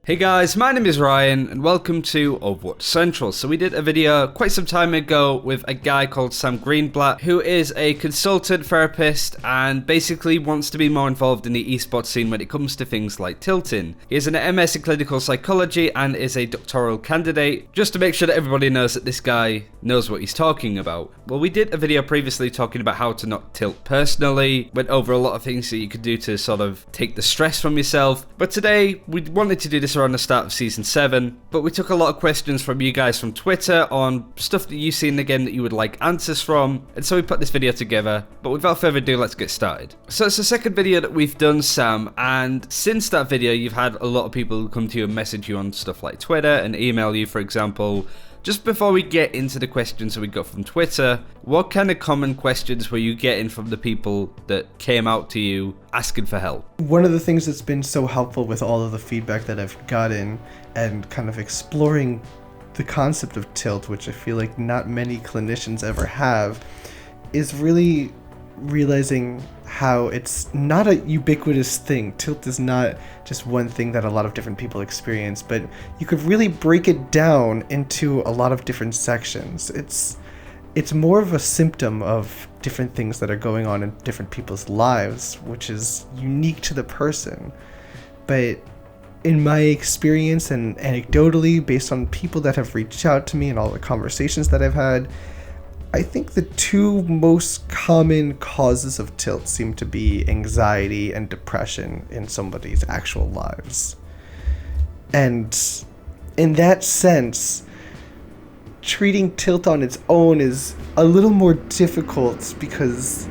Hey guys, my name is Ryan and welcome to Overwatch Central. So we did a video quite some time ago with a guy called Sam Greenblatt, who is a consultant therapist and basically wants to be more involved in the esports scene when it comes to things like tilting. He is an MS in clinical psychology and is a doctoral candidate, just to make sure that everybody knows that this guy knows what he's talking about. Well, we did a video previously talking about how to not tilt personally, went over a lot of things that you could do to sort of take the stress from yourself, but today we wanted to do this around the start of Season 7, but we took a lot of questions from you guys from Twitter on stuff that you see in the game that you would like answers from, and so we put this video together. But without further ado, let's get started. So it's the second video that we've done, Sam, and since that video you've had a lot of people come to you and message you on stuff like Twitter and email you, for example. Just before we get into the questions that we got from Twitter, what kind of common questions were you getting from the people that came out to you asking for help? One of the things that's been so helpful with all of the feedback that I've gotten and kind of exploring the concept of tilt, which I feel like not many clinicians ever have, is really realizing how it's not a ubiquitous thing. Tilt is not just one thing that a lot of different people experience, but you could really break it down into a lot of different sections. It's more of a symptom of different things that are going on in different people's lives, which is unique to the person. But in my experience and anecdotally, based on people that have reached out to me and all the conversations that I've had, I think the two most common causes of tilt seem to be anxiety and depression in somebody's actual lives. And in that sense, treating tilt on its own is a little more difficult, because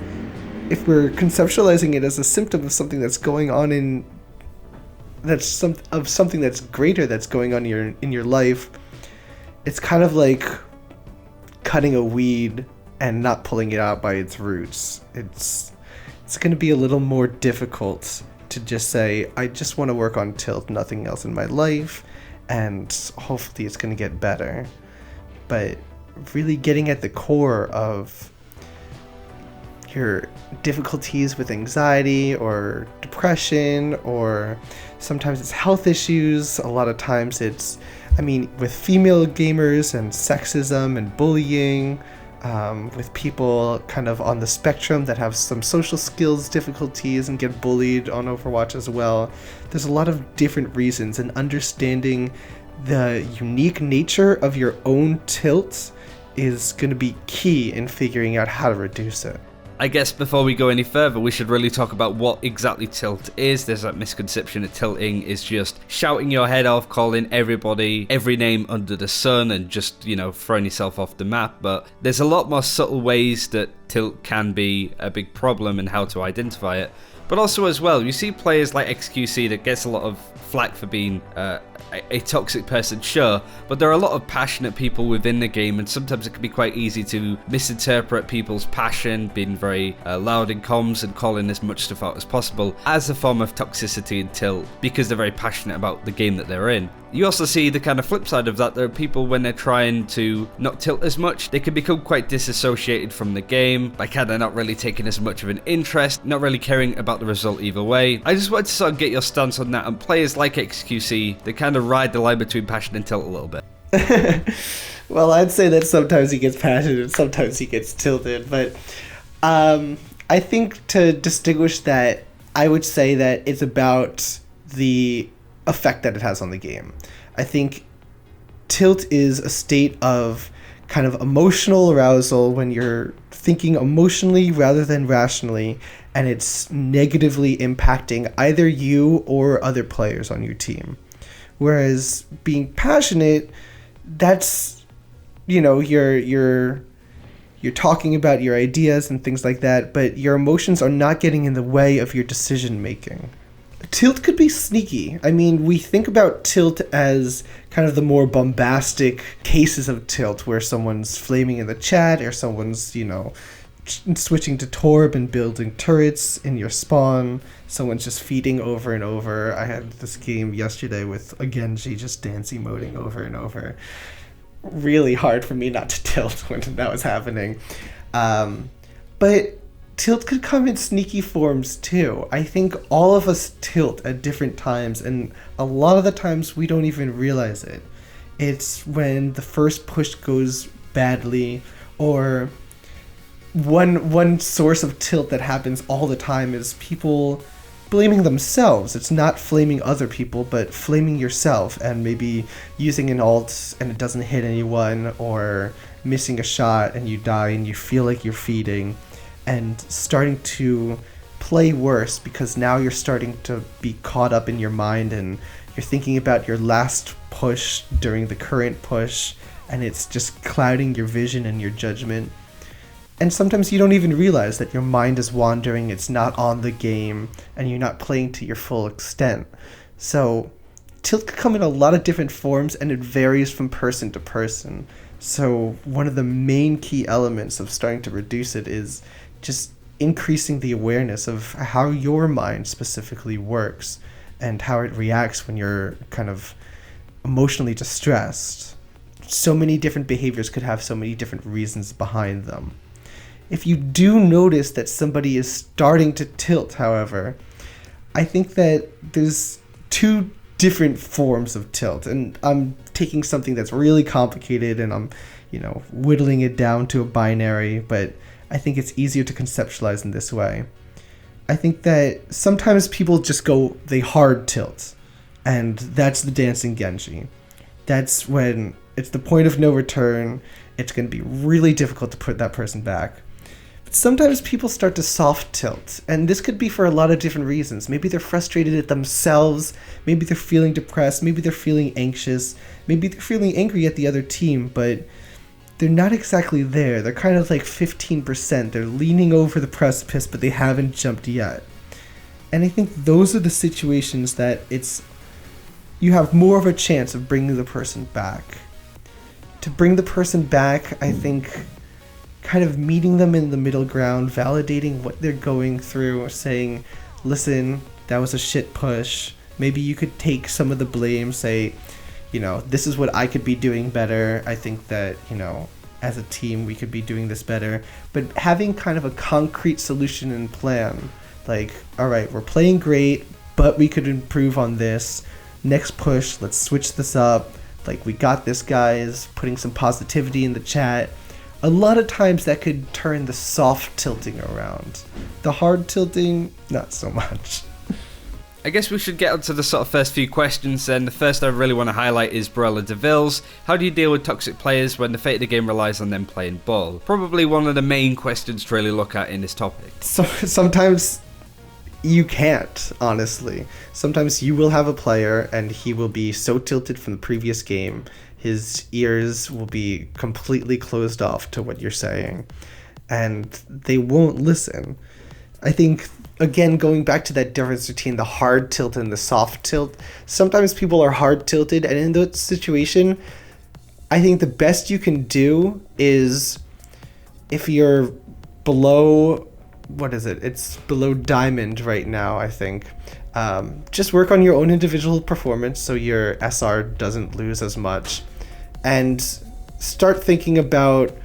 if we're conceptualizing it as a symptom of something that's going on something that's greater that's going on in your life, it's kind of like cutting a weed and not pulling it out by its roots. It's going to be a little more difficult to just say, I just want to work on tilt, nothing else in my life, and hopefully it's going to get better. But really getting at the core of your difficulties with anxiety or depression, or sometimes it's health issues, a lot of times it's, with female gamers and sexism and bullying, with people kind of on the spectrum that have some social skills difficulties and get bullied on Overwatch as well. There's a lot of different reasons, and understanding the unique nature of your own tilt is going to be key in figuring out how to reduce it. I guess before we go any further, we should really talk about what exactly tilt is. There's that misconception that tilting is just shouting your head off, calling everybody every name under the sun, and just, throwing yourself off the map. But there's a lot more subtle ways that tilt can be a big problem and how to identify it. But also as well, you see players like XQC that gets a lot of flack for being a toxic person, sure, but there are a lot of passionate people within the game, and sometimes it can be quite easy to misinterpret people's passion, being very loud in comms and calling as much stuff out as possible as a form of toxicity and tilt, because they're very passionate about the game that they're in. You also see the kind of flip side of that. There are people, when they're trying to not tilt as much, they can become quite disassociated from the game, like how they're not really taking as much of an interest, not really caring about the result either way. I just wanted to sort of get your stance on that, and players like XQC, they kind of ride the line between passion and tilt a little bit. Well, I'd say that sometimes he gets passionate and sometimes he gets tilted, but I think to distinguish that, I would say that it's about the effect that it has on the game. I think tilt is a state of kind of emotional arousal when you're thinking emotionally rather than rationally, and it's negatively impacting either you or other players on your team. Whereas being passionate, that's, you're talking about your ideas and things like that, but your emotions are not getting in the way of your decision making. Tilt could be sneaky. We think about tilt as kind of the more bombastic cases of tilt, where someone's flaming in the chat, or someone's, switching to Torb and building turrets in your spawn. Someone's just feeding over and over. I had this game yesterday with a Genji just dance emoting over and over. Really hard for me not to tilt when that was happening. But tilt could come in sneaky forms too. I think all of us tilt at different times, and a lot of the times we don't even realize it. It's when the first push goes badly, or one source of tilt that happens all the time is people blaming themselves. It's not flaming other people, but flaming yourself, and maybe using an ult and it doesn't hit anyone, or missing a shot and you die and you feel like you're feeding, and starting to play worse because now you're starting to be caught up in your mind and you're thinking about your last push during the current push, and it's just clouding your vision and your judgment. And sometimes you don't even realize that your mind is wandering, it's not on the game, and you're not playing to your full extent. So tilt can come in a lot of different forms, and it varies from person to person. So one of the main key elements of starting to reduce it is just increasing the awareness of how your mind specifically works and how it reacts when you're kind of emotionally distressed. So many different behaviors could have so many different reasons behind them. If you do notice that somebody is starting to tilt, however, I think that there's two different forms of tilt, and I'm taking something that's really complicated and I'm, whittling it down to a binary, but I think it's easier to conceptualize in this way. I think that sometimes people just they hard tilt, and that's the dancing Genji. That's when it's the point of no return. It's going to be really difficult to put that person back. Sometimes people start to soft tilt, and this could be for a lot of different reasons. Maybe they're frustrated at themselves, maybe they're feeling depressed, maybe they're feeling anxious, maybe they're feeling angry at the other team, but they're not exactly there. They're kind of like 15%. They're leaning over the precipice, but they haven't jumped yet. And I think those are the situations that you have more of a chance of bringing the person back. To bring the person back, I think kind of meeting them in the middle ground, validating what they're going through, saying, listen, that was a shit push. Maybe you could take some of the blame, say, this is what I could be doing better. I think that, as a team, we could be doing this better. But having kind of a concrete solution and plan, like, all right, we're playing great, but we could improve on this. Next push, let's switch this up. Like, we got this, guys, putting some positivity in the chat. A lot of times that could turn the soft tilting around. The hard tilting, not so much. I guess we should get onto the sort of first few questions then. The first I really want to highlight is Barella DeVille's. How do you deal with toxic players when the fate of the game relies on them playing ball? Probably one of the main questions to really look at in this topic. So sometimes you can't, honestly. Sometimes you will have a player and he will be so tilted from the previous game, his ears will be completely closed off to what you're saying, and they won't listen. I think, again, going back to that difference between the hard tilt and the soft tilt, sometimes people are hard tilted, and in that situation, I think the best you can do is, if you're below, it's below diamond right now, I think. Just work on your own individual performance so your SR doesn't lose as much, and start thinking about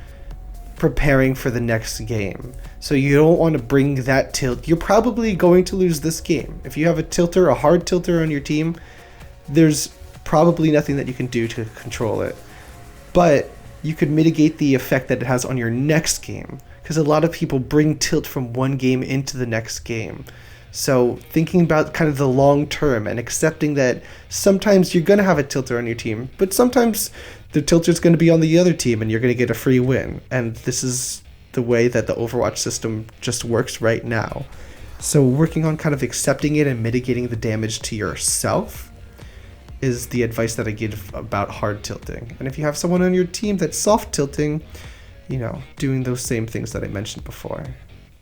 preparing for the next game. So you don't want to bring that tilt. You're probably going to lose this game. If you have a hard tilter on your team, there's probably nothing that you can do to control it. But you could mitigate the effect that it has on your next game, because a lot of people bring tilt from one game into the next game. So thinking about kind of the long term and accepting that sometimes you're going to have a tilter on your team, but sometimes the tilter's going to be on the other team and you're going to get a free win. And this is the way that the Overwatch system just works right now. So working on kind of accepting it and mitigating the damage to yourself is the advice that I give about hard tilting. And if you have someone on your team that's soft tilting, doing those same things that I mentioned before.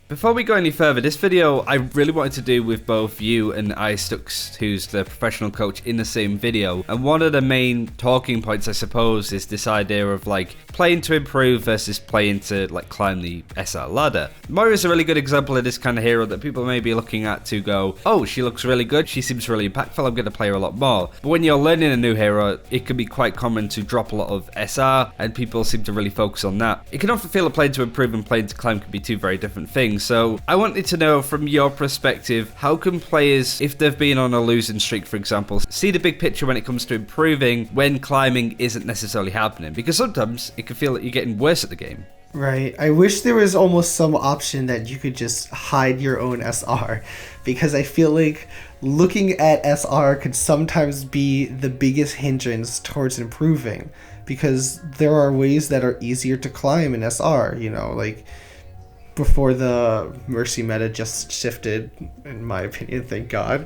Before we go any further, this video I really wanted to do with both you and iStux, who's the professional coach, in the same video. And one of the main talking points, I suppose, is this idea of playing to improve versus playing to climb the SR ladder. Moira's a really good example of this kind of hero that people may be looking at to go, oh, she looks really good, she seems really impactful, I'm going to play her a lot more. But when you're learning a new hero, it can be quite common to drop a lot of SR, and people seem to really focus on that. It can often feel like playing to improve and playing to climb can be two very different things. improving. So I wanted to know from your perspective, how can players, if they've been on a losing streak, for example, see the big picture when it comes to improving when climbing isn't necessarily happening? Because sometimes it can feel like you're getting worse at the game. Right. I wish there was almost some option that you could just hide your own SR, because I feel like looking at SR could sometimes be the biggest hindrance towards improving, because there are ways that are easier to climb in SR, you know, like before the Mercy meta just shifted, in my opinion, thank God.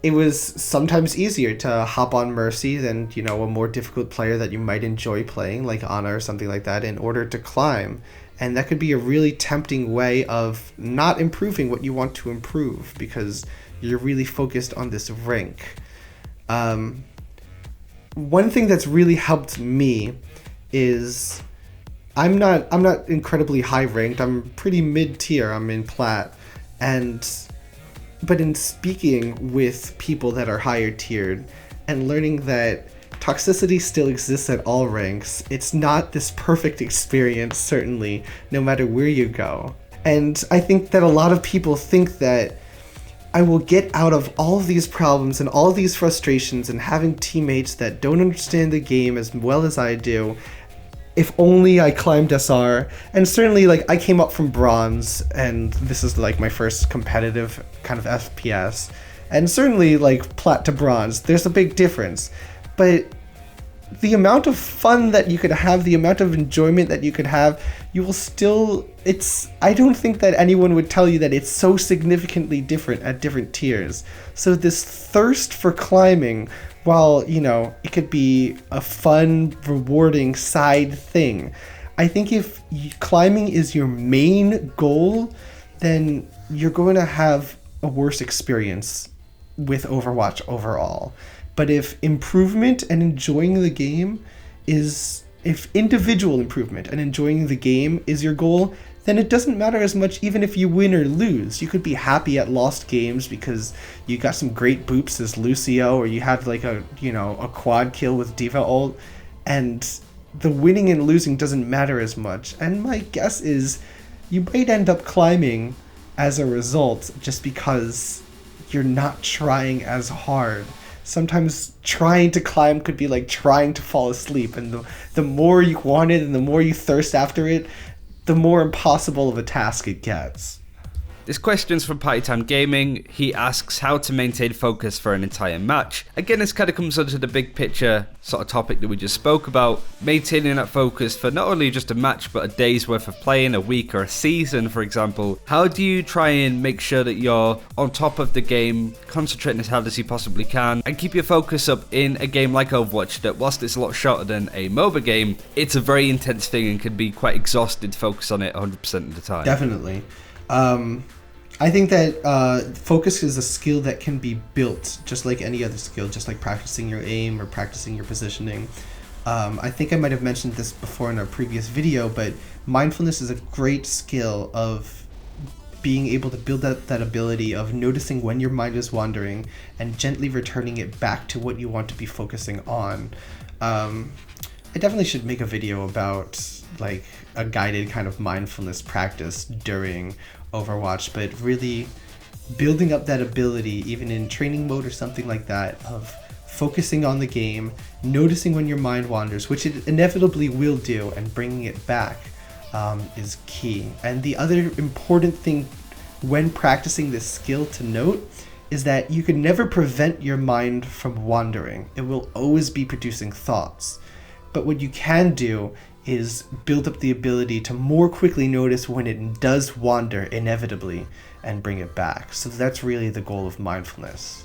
It was sometimes easier to hop on Mercy than, you know, a more difficult player that you might enjoy playing, like Ana or something like that, in order to climb. And that could be a really tempting way of not improving what you want to improve, because you're really focused on this rank. One thing that's really helped me is I'm not incredibly high ranked. I'm pretty mid-tier. I'm in plat. But in speaking with people that are higher tiered and learning that toxicity still exists at all ranks, it's not this perfect experience, certainly, no matter where you go. And I think that a lot of people think that I will get out of all of these problems and all of these frustrations and having teammates that don't understand the game as well as I do if only I climbed SR. And certainly, like, I came up from bronze, and this is like my first competitive kind of FPS, and certainly, like, plat to bronze, there's a big difference. But the amount of fun that you could have, the amount of enjoyment that you could have, you will still, I don't think that anyone would tell you that it's so significantly different at different tiers. So this thirst for climbing, while, you know, it could be a fun, rewarding side thing, I think if climbing is your main goal, then you're going to have a worse experience with Overwatch overall. But if improvement and enjoying the game if individual improvement and enjoying the game is your goal, then it doesn't matter as much even if you win or lose. You could be happy at lost games because you got some great boops as Lucio, or you had like a quad kill with Diva ult, and the winning and losing doesn't matter as much. And my guess is you might end up climbing as a result just because you're not trying as hard. Sometimes trying to climb could be like trying to fall asleep, and the more you want it and the more you thirst after it, the more impossible of a task it gets. This question's from Party Time Gaming. He asks how to maintain focus for an entire match. Again, this kind of comes under the big picture sort of topic that we just spoke about. Maintaining that focus for not only just a match, but a day's worth of playing, a week or a season, for example. How do you try and make sure that you're on top of the game, concentrating as hard as you possibly can, and keep your focus up in a game like Overwatch that, whilst it's a lot shorter than a MOBA game, it's a very intense thing and can be quite exhausted to focus on it 100% of the time? Definitely. I think that focus is a skill that can be built just like any other skill, just like practicing your aim or practicing your positioning. I think I might have mentioned this before in our previous video, but mindfulness is a great skill of being able to build that ability of noticing when your mind is wandering and gently returning it back to what you want to be focusing on. I definitely should make a video about like a guided kind of mindfulness practice during Overwatch, but really building up that ability even in training mode or something like that, of focusing on the game, noticing when your mind wanders, which it inevitably will do, and bringing it back is key. And the other important thing when practicing this skill to note is that you can never prevent your mind from wandering. It will always be producing thoughts. But what you can do is build up the ability to more quickly notice when it does wander inevitably and bring it back. So that's really the goal of mindfulness.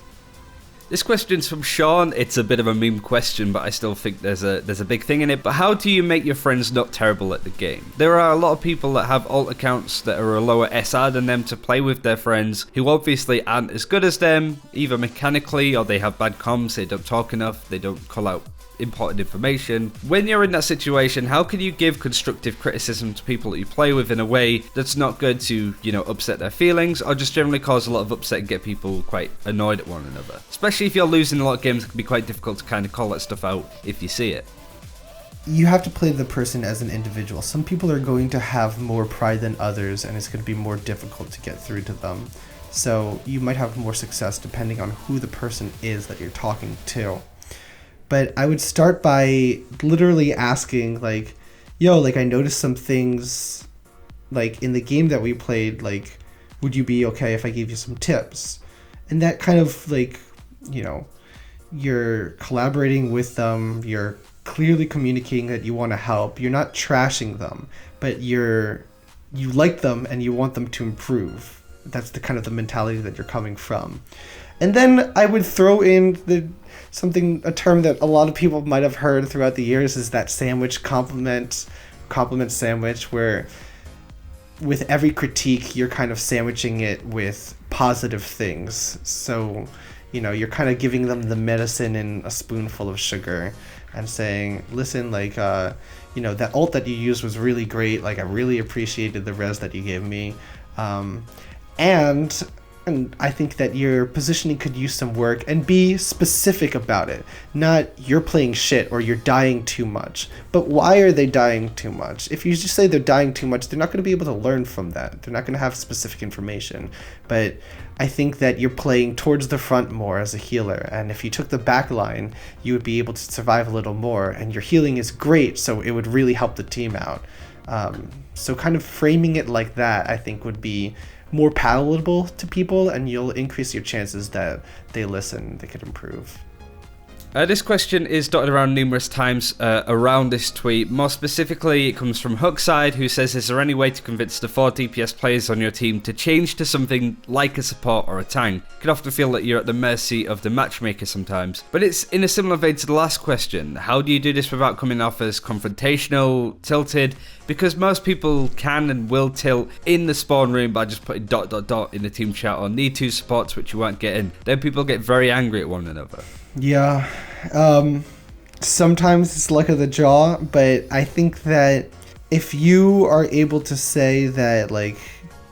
This question's from Sean. It's a bit of a meme question, but I still think there's a big thing in it. But how do you make your friends not terrible at the game? There are a lot of people that have alt accounts that are a lower SR than them to play with their friends, who obviously aren't as good as them, either mechanically or they have bad comms, they don't talk enough, they don't call out important information. When you're in that situation, how can you give constructive criticism to people that you play with in a way that's not going to, upset their feelings, or just generally cause a lot of upset and get people quite annoyed at one another? Especially if you're losing a lot of games, it can be quite difficult to kind of call that stuff out if you see it. you have to play the person as an individual. Some people are going to have more pride than others, and it's going to be more difficult to get through to them. So you might have more success depending on who the person is that you're talking to. But I would start by literally asking, like, yo, like, I noticed some things, like, in the game that we played, like, would you be okay if I gave you some tips? And that kind of, like, you know, you're collaborating with them, you're clearly communicating that you want to help, you're not trashing them, but you like them and you want them to improve. That's the kind of the mentality that you're coming from. And then I would throw in a term that a lot of people might have heard throughout the years, is that sandwich compliment sandwich, where with every critique you're kind of sandwiching it with positive things. So, you know, you're kind of giving them the medicine in a spoonful of sugar and saying, listen, like, you know, that ult that you used was really great. Like, I really appreciated the res that you gave me. And I think that your positioning could use some work, and be specific about it. Not you're playing shit or you're dying too much, but why are they dying too much? If you just say they're dying too much, they're not going to be able to learn from that. They're not going to have specific information. But I think that you're playing towards the front more as a healer, and if you took the back line, you would be able to survive a little more, and your healing is great, so it would really help the team out. So kind of framing it like that, I think, would be more palatable to people, and you'll increase your chances that they listen, they could improve. This question is dotted around numerous times around this tweet. More specifically, it comes from Hookside, who says, is there any way to convince the 4 DPS players on your team to change to something like a support or a tank? You can often feel that you're at the mercy of the matchmaker sometimes. But it's in a similar vein to the last question. How do you do this without coming off as confrontational, tilted? Because most people can and will tilt in the spawn room by just putting ... in the team chat, or need 2 supports, which you weren't getting. Then people get very angry at one another. Yeah, sometimes it's luck of the draw, but I think that if you are able to say that, like,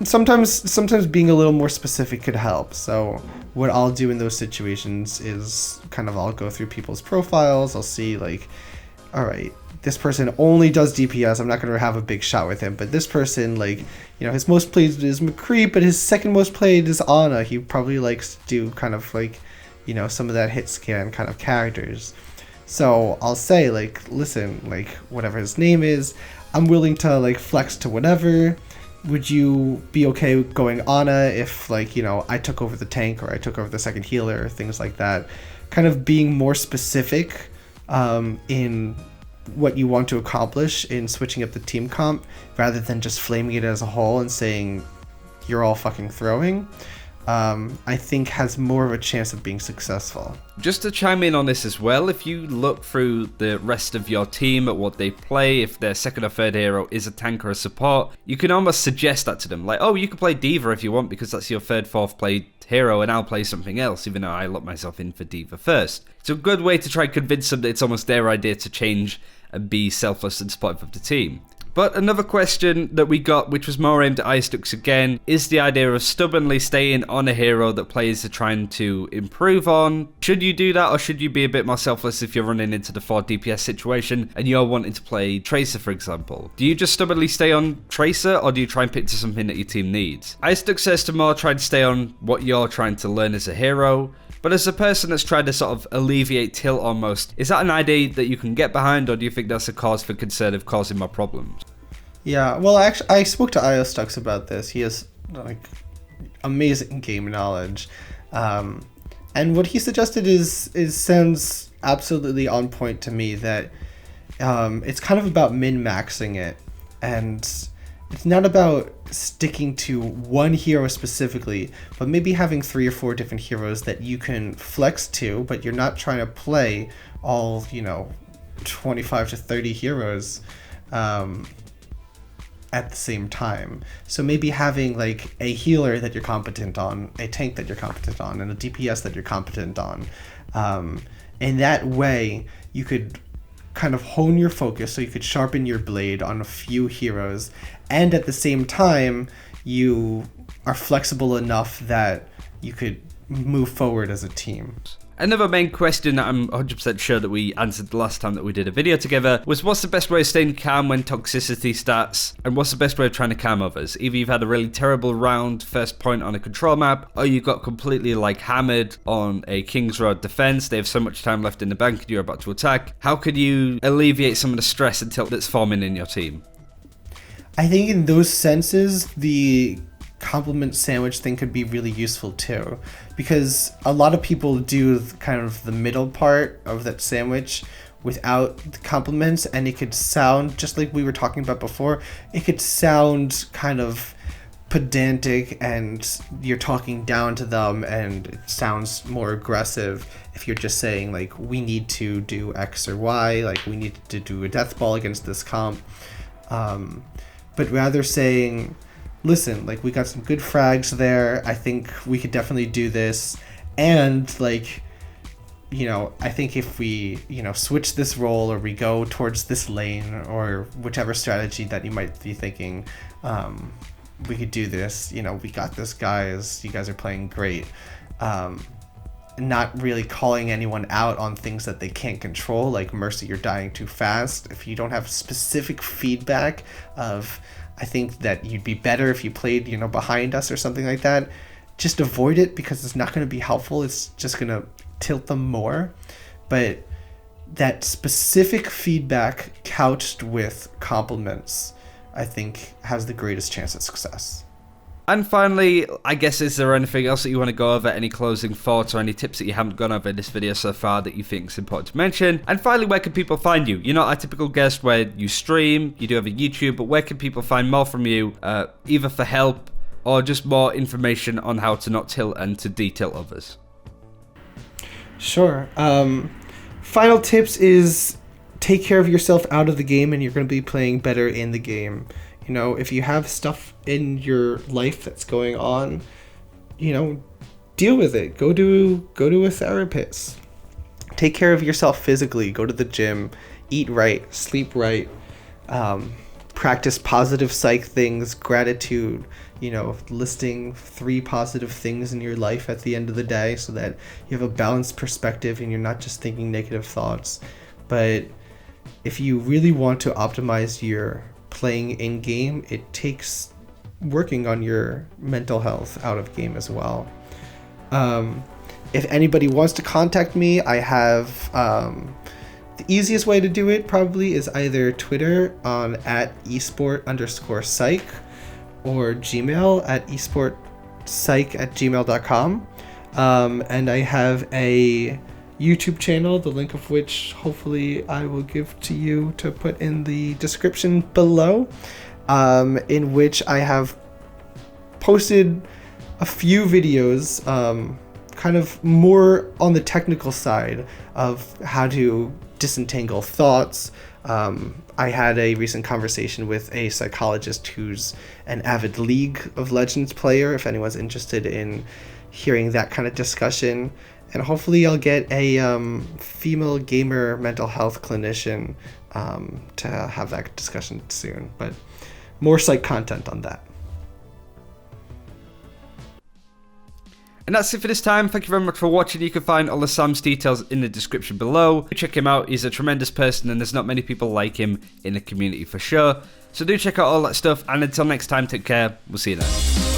sometimes being a little more specific could help. So what I'll do in those situations is kind of, I'll go through people's profiles, I'll see, like, all right, this person only does DPS, I'm not going to have a big shot with him, but this person, like, you know, his most played is McCree, but his second most played is Ana. He probably likes to do kind of, like, you know, some of that hit scan kind of characters. So I'll say, like, listen, like, whatever his name is, I'm willing to, like, flex to whatever. Would you be okay with going Ana if, like, you know, I took over the tank, or I took over the second healer, or things like that? Kind of being more specific in what you want to accomplish in switching up the team comp, rather than just flaming it as a whole and saying you're all fucking throwing. I think has more of a chance of being successful. Just to chime in on this as well, if you look through the rest of your team at what they play, if their second or third hero is a tank or a support, you can almost suggest that to them. Like, oh, you can play D.Va if you want, because that's your third, fourth played hero, and I'll play something else, even though I lock myself in for D.Va first. It's a good way to try and convince them that it's almost their idea to change and be selfless and supportive of the team. But another question that we got, which was more aimed at Istux again, is the idea of stubbornly staying on a hero that players are trying to improve on. Should you do that, or should you be a bit more selfless if you're running into the 4 DPS situation and you're wanting to play Tracer, for example? Do you just stubbornly stay on Tracer, or do you try and pick to something that your team needs? Istux says to more try to stay on what you're trying to learn as a hero. But as a person that's tried to sort of alleviate tilt almost, is that an idea that you can get behind, or do you think that's a cause for concern of causing more problems? Yeah, well, actually, I spoke to Istux about this. He has, like, amazing game knowledge. And what he suggested is sounds absolutely on point to me, that it's kind of about min-maxing it. And it's not about sticking to one hero specifically, but maybe having 3 or 4 different heroes that you can flex to, but you're not trying to play all, you know, 25 to 30 heroes at the same time. So maybe having, like, a healer that you're competent on, a tank that you're competent on, and a DPS that you're competent on. In that way, you could kind of hone your focus, so you could sharpen your blade on a few heroes, and at the same time you are flexible enough that you could move forward as a team. Another main question that I'm 100% sure that we answered the last time that we did a video together was, what's the best way of staying calm when toxicity starts, and what's the best way of trying to calm others? Either you've had a really terrible round first point on a control map, or you got completely like hammered on a King's Road defense, they have so much time left in the bank and you're about to attack. How could you alleviate some of the stress until it's forming in your team? I think in those senses, the compliment sandwich thing could be really useful too, because a lot of people do kind of the middle part of that sandwich without the compliments, and it could sound, just like we were talking about before, it could sound kind of pedantic and you're talking down to them, and it sounds more aggressive if you're just saying like, we need to do X or Y, like we need to do a death ball against this comp, but rather saying, listen, like we got some good frags there, I think we could definitely do this, and like, you know, I think if we, you know, switch this role or we go towards this lane or whichever strategy that you might be thinking, we could do this, you know, we got this, guys, you guys are playing great. Not really calling anyone out on things that they can't control, like Mercy, you're dying too fast. If you don't have specific feedback of, I think that you'd be better if you played, you know, behind us or something like that, just avoid it, because it's not going to be helpful. It's just going to tilt them more. But that specific feedback couched with compliments, I think, has the greatest chance at success. And finally, I guess, is there anything else that you want to go over? Any closing thoughts or any tips that you haven't gone over in this video so far that you think is important to mention? And finally, where can people find you? You're not a typical guest where you stream, you do have a YouTube, but where can people find more from you, either for help or just more information on how to not tilt and to detail others? Sure. Final tips is take care of yourself out of the game, and you're going to be playing better in the game. You know, if you have stuff in your life that's going on, you know, deal with it. Go to a therapist. Take care of yourself physically. Go to the gym. Eat right. Sleep right. Practice positive psych things. Gratitude. You know, listing 3 positive things in your life at the end of the day so that you have a balanced perspective and you're not just thinking negative thoughts. But if you really want to optimize your playing in game, it takes working on your mental health out of game as well. If anybody wants to contact me, I have the easiest way to do it probably is either Twitter on @esport_psych or Gmail at esportspsych@gmail.com. And I have a YouTube channel, the link of which hopefully I will give to you to put in the description below, in which I have posted a few videos, kind of more on the technical side of how to disentangle thoughts. I had a recent conversation with a psychologist who's an avid League of Legends player, if anyone's interested in hearing that kind of discussion. And hopefully I'll get a female gamer mental health clinician to have that discussion soon. But more psych content on that. And that's it for this time. Thank you very much for watching. You can find all of Sam's details in the description below. Check him out. He's a tremendous person and there's not many people like him in the community for sure. So do check out all that stuff. And until next time, take care. We'll see you then.